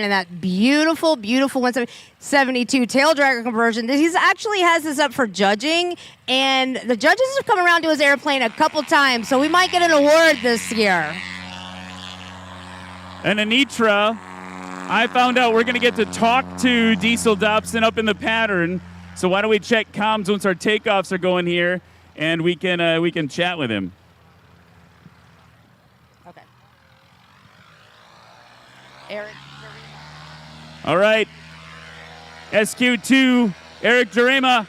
And that beautiful, beautiful 172 tail dragger conversion. He actually has this up for judging, and the judges have come around to his airplane a couple times, so we might get an award this year. And Anitra, I found out we're going to get to talk to Diesel Dobson up in the pattern, so why don't we check comms once our takeoffs are going here, and we can chat with him. Okay. Eric. All right, SQ2, Eric Jarema,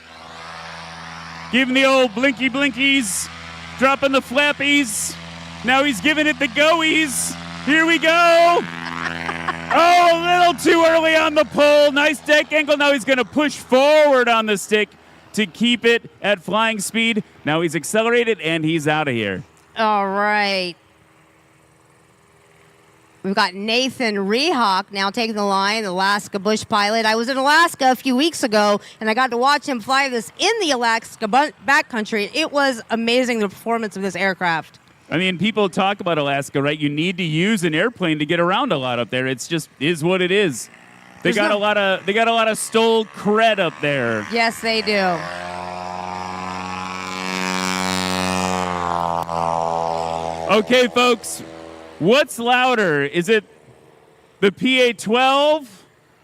giving the old blinky blinkies, dropping the flappies. Now he's giving it the goies. Here we go. Oh, a little too early on the pull. Nice deck angle. Now he's going to push forward on the stick to keep it at flying speed. Now he's accelerated, and he's out of here. All right. We've got Nathan Rehawk now taking the line, the Alaska Bush pilot. I was in Alaska a few weeks ago, and I got to watch him fly this in the Alaska backcountry. It was amazing, the performance of this aircraft. I mean, people talk about Alaska, right? You need to use an airplane to get around a lot up there. It's just is what it is. They got a lot of stole cred up there. Yes, they do. Okay, folks. What's louder? Is it the PA-12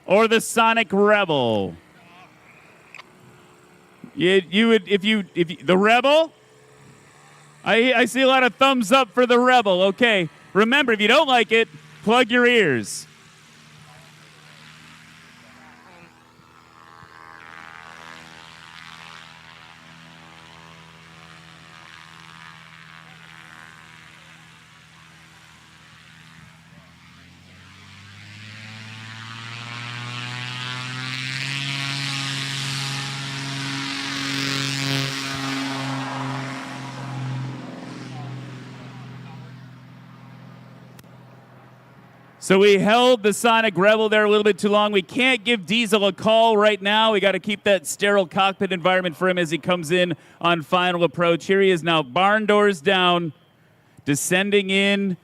or the Sonic Rebel? You would if you the Rebel? I see a lot of thumbs up for the Rebel. Okay. Remember, if you don't like it, plug your ears. So we held the Sonic Rebel there a little bit too long. We can't give Diesel a call right now. We got to keep that sterile cockpit environment for him as he comes in on final approach. Here he is now, barn doors down, descending in,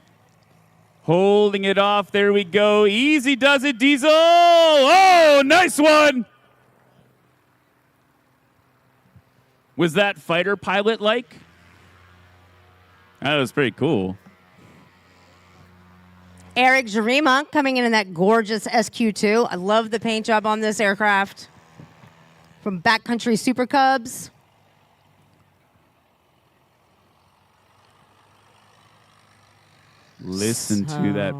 holding it off. There we go. Easy does it, Diesel. Oh, nice one. Was that fighter pilot-like? That was pretty cool. Eric Jarema coming in that gorgeous SQ2. I love the paint job on this aircraft. From Backcountry Super Cubs. Listen to that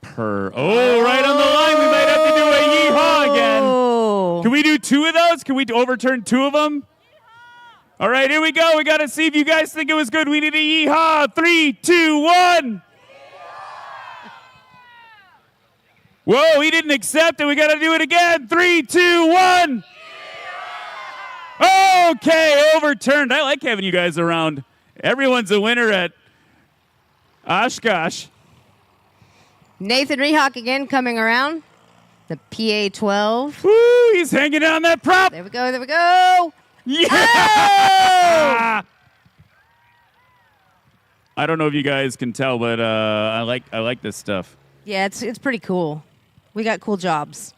purr. Oh, right on the line. We might have to do a yeehaw again. Can we do two of those? Can we overturn two of them? All right, here we go. We got to see if you guys think it was good. We need a yeehaw. 3, 2, 1. Whoa, he didn't accept it. We got to do it again. 3, 2, 1. Okay, overturned. I like having you guys around. Everyone's a winner at Oshkosh. Nathan Rehawk again coming around. The PA-12. Woo, he's hanging on that prop. There we go, there we go. Yeah! Oh! I don't know if you guys can tell, but I like this stuff. Yeah, it's pretty cool. We got cool jobs.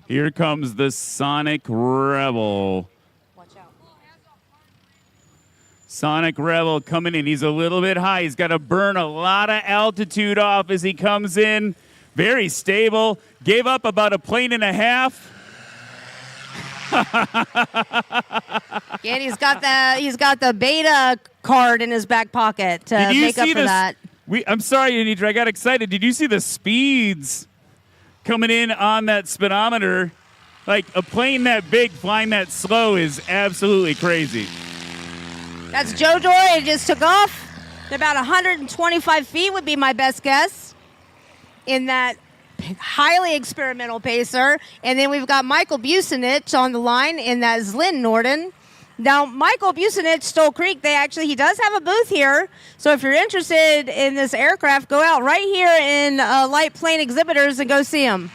Here comes the Sonic Rebel. Watch out. Sonic Rebel coming in. He's a little bit high. He's got to burn a lot of altitude off as he comes in. Very stable. Gave up about a plane and a half. And he's got the beta card in his back pocket to make up for that. I'm sorry, Anitra. I got excited. Did you see the speeds coming in on that speedometer? Like a plane that big flying that slow is absolutely crazy. That's Joe Dory. It just took off. About 125 feet would be my best guess in that highly experimental pacer. And then we've got Michael Busenich on the line in that Zlin Norden. Now, Michael Busenich, Stoll Creek, he does have a booth here. So if you're interested in this aircraft, go out right here in Light Plane Exhibitors and go see him.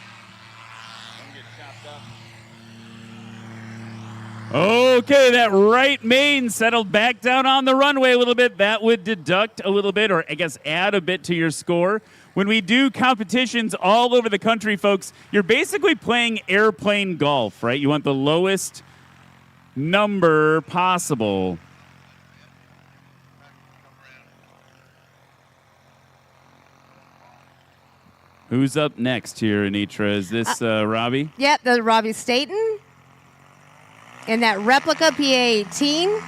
Okay, that right main settled back down on the runway a little bit. That would deduct a little bit, or I guess add a bit to your score. When we do competitions all over the country, folks, you're basically playing airplane golf, right? You want the lowest number possible. Who's up next here, Anitra? Is this Robbie? Yep, the Robbie Staten. In that replica PA-18.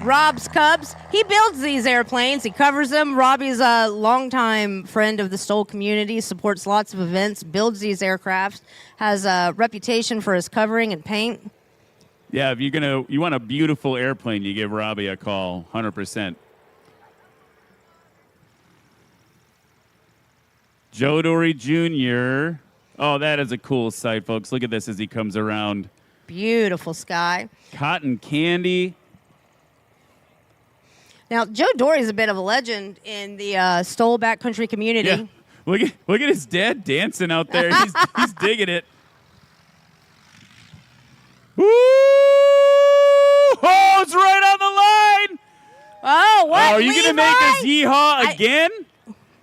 Rob's Cubs. He builds these airplanes. He covers them. Robbie's a longtime friend of the Stoll community, supports lots of events, builds these aircrafts, has a reputation for his covering and paint. Yeah, if you want a beautiful airplane, you give Robbie a call, 100%. Joe Dory Jr. Oh, that is a cool sight, folks. Look at this as he comes around. Beautiful sky. Cotton candy. Now, Joe Dory's a bit of a legend in the Stoll backcountry community. Yeah. Look at his dad dancing out there. He's digging it. Woo! Oh, it's right on the line. Oh, what? Oh, are you going to make us yeehaw again?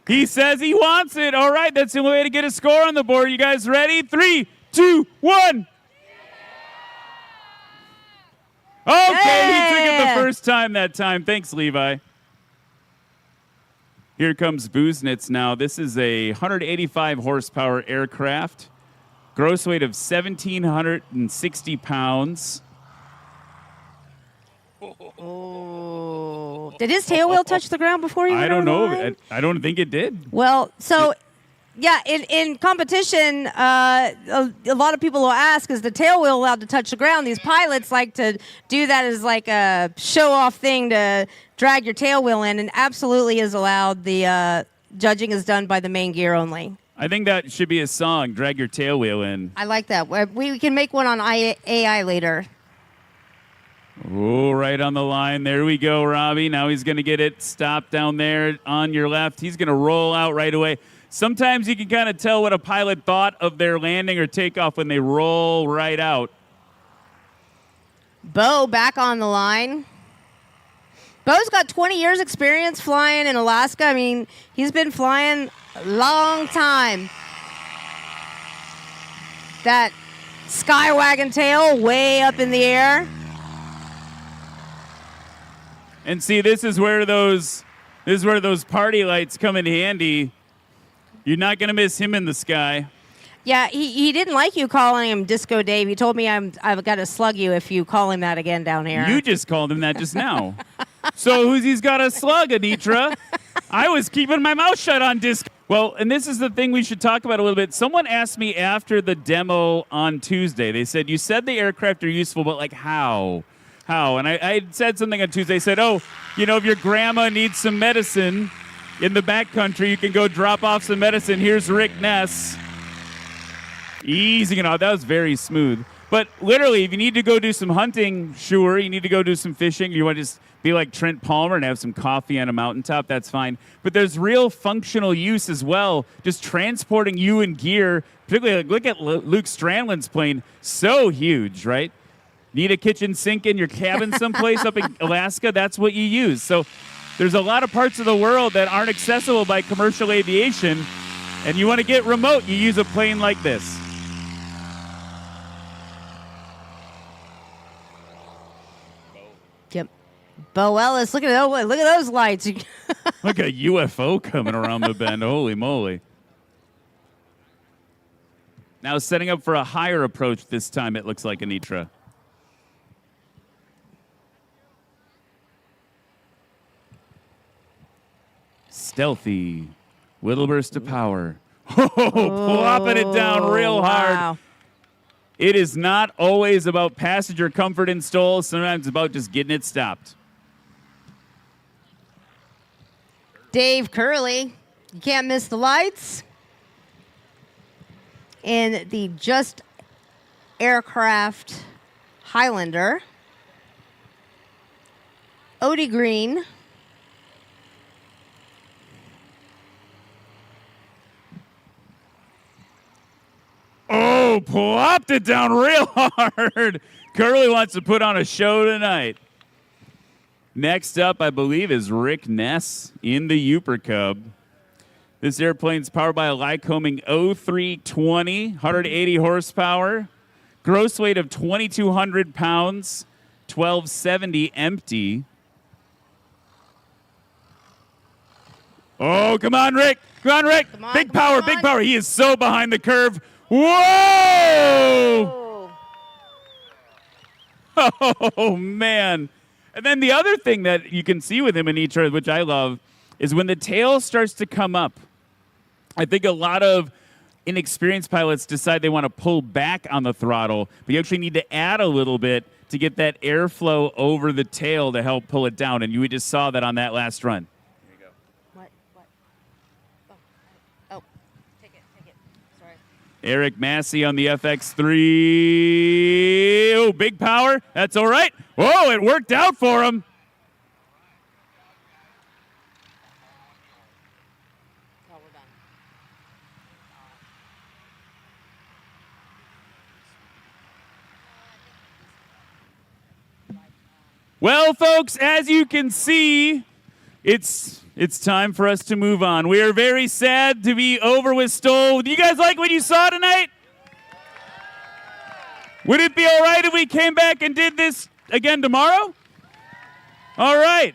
He says he wants it. All right, that's the only way to get a score on the board. You guys ready? 3, 2, 1. Okay, he took it the first time that time. Thanks, Levi. Here comes Buznitz now. This is a 185 horsepower aircraft. Gross weight of 1,760 pounds. Oh. Did his tail wheel touch the ground before he went I don't over the know. line? I don't think it did. Well, so, yeah, in competition, a lot of people will ask, is the tail wheel allowed to touch the ground? These pilots like to do that as like a show-off thing to drag your tail wheel in, and absolutely is allowed. The judging is done by the main gear only. I think that should be a song, Drag Your Tail Wheel In. I like that. We can make one on EAA later. Oh, right on the line. There we go, Robbie. Now he's going to get it stopped down there on your left. He's going to roll out right away. Sometimes you can kind of tell what a pilot thought of their landing or takeoff when they roll right out. Bo back on the line. Bo's got 20 years experience flying in Alaska. I mean, he's been flying a long time. That Skywagon tail way up in the air. And see, this is where those party lights come in handy. You're not going to miss him in the sky. Yeah, he didn't like you calling him Disco Dave. He told me I've got to slug you if you call him that again down here. You just called him that just now. So who's he's got a slug, Anitra? I was keeping my mouth shut on Disco. Well, and this is the thing we should talk about a little bit. Someone asked me after the demo on Tuesday. They said, you said the aircraft are useful, but like how? How? And I said something on Tuesday. I said, if your grandma needs some medicine in the backcountry, you can go drop off some medicine. Here's Rick Ness. Easy, that was very smooth. But literally, if you need to go do some hunting, sure. You need to go do some fishing. You want to just be like Trent Palmer and have some coffee on a mountaintop, that's fine. But there's real functional use as well, just transporting you and gear. Particularly, look at Luke Strandland's plane. So huge, right? Need a kitchen sink in your cabin someplace up in Alaska? That's what you use. So there's a lot of parts of the world that aren't accessible by commercial aviation, and you want to get remote, you use a plane like this. Yep. Bo Ellis, look at those lights. Look at a UFO coming around the bend. Holy moly. Now setting up for a higher approach this time, it looks like, Anitra. Stealthy. Little burst of power. Plopping it down real hard. Wow. It is not always about passenger comfort in Stoll. Sometimes it's about just getting it stopped. Dave Curley, you can't miss the lights. In the Just Aircraft Highlander. Odie Green. Whoa, plopped it down real hard. Curly wants to put on a show tonight. Next up, I believe, is Rick Ness in the Uper Cub. This airplane's powered by a Lycoming 0320, 180 horsepower, gross weight of 2,200 pounds, 1270 empty. Oh, come on, Rick. Come on, Rick. Come on, big come power, on. big power. He is so behind the curve. Whoa! Oh, man. And then the other thing that you can see with him in Nitra, which I love, is when the tail starts to come up, I think a lot of inexperienced pilots decide they want to pull back on the throttle, but you actually need to add a little bit to get that airflow over the tail to help pull it down. And you just saw that on that last run. Here you go. What? Oh, take it. Sorry. Eric Massey on the FX3. Oh, big power. That's all right. Whoa, it worked out for him. Oh, we're done. Well, folks, as you can see, it's time for us to move on. We are very sad to be over with Stoll. Do you guys like what you saw tonight? Would it be all right if we came back and did this again tomorrow? All right.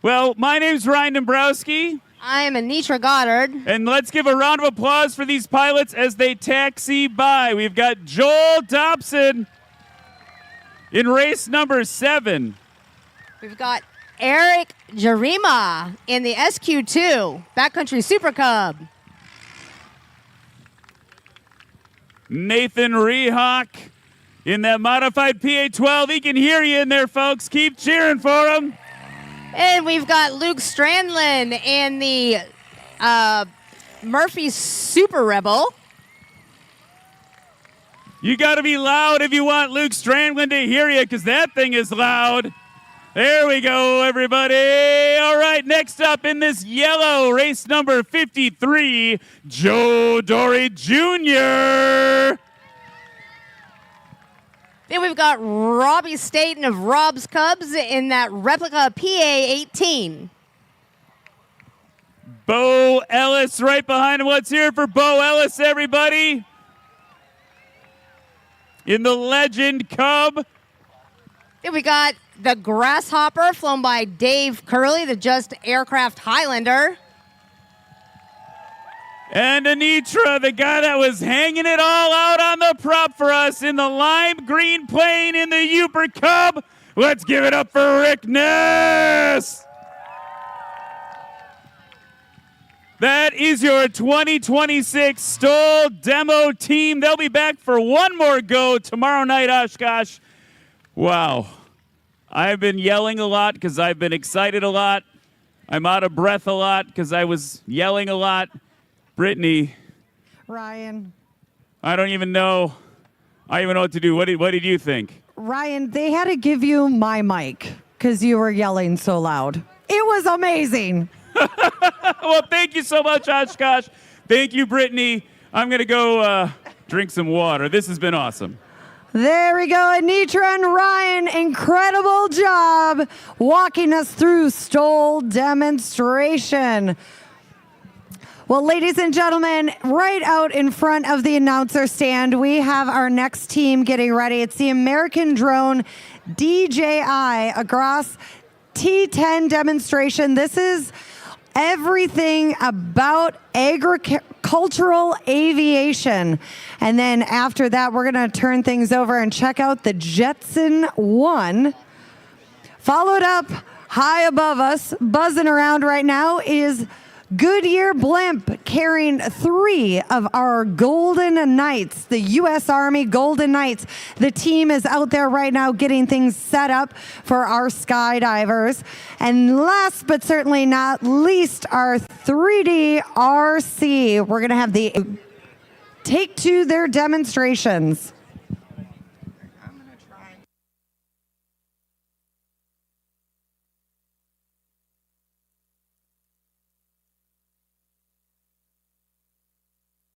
Well, my name's Ryan Dombrowski. I am Anitra Goddard. And let's give a round of applause for these pilots as they taxi by. We've got Joel Dobson in race number 7. We've got Eric Jarima in the SQ2 Backcountry Super Cub. Nathan Rehawk in that modified PA-12. He can hear you in there, folks. Keep cheering for him. And we've got Luke Strandlin in the Murphy Super Rebel. You got to be loud if you want Luke Strandlin to hear you, because that thing is loud. There we go, everybody. All right, next up in this yellow, race number 53, Joe Dory Jr. Then we've got Robbie Staten of Rob's Cubs in that replica PA-18. Bo Ellis right behind him. Let's hear it for Bo Ellis, everybody. In the Legend Cub. Then we got the Grasshopper flown by Dave Curley, the Just Aircraft Highlander. And Anitra, the guy that was hanging it all out on the prop for us in the lime green plane in the Uper Cub. Let's give it up for Rick Ness. That is your 2026 Stoll demo team. They'll be back for one more go tomorrow night, Oshkosh. Wow. I've been yelling a lot because I've been excited a lot. I'm out of breath a lot because I was yelling a lot. Brittany. Ryan. I don't even know. I don't even know what to do. What did you think? Ryan, they had to give you my mic because you were yelling so loud. It was amazing. Well, thank you so much, Oshkosh. Thank you, Brittany. I'm going to go drink some water. This has been awesome. There we go, Anitra and Ryan, incredible job walking us through Stoll demonstration. Well, ladies and gentlemen, right out in front of the announcer stand, we have our next team getting ready. It's the American Drone DJI across T10 demonstration. This is everything about agricultural aviation. And then after that, we're going to turn things over and check out the Jetson 1. Followed up high above us, buzzing around right now, is Goodyear Blimp carrying 3 of our Golden Knights, the U.S. Army Golden Knights. The team is out there right now getting things set up for our skydivers. And last but certainly not least, our 3D RC. We're going to have the take to their demonstrations.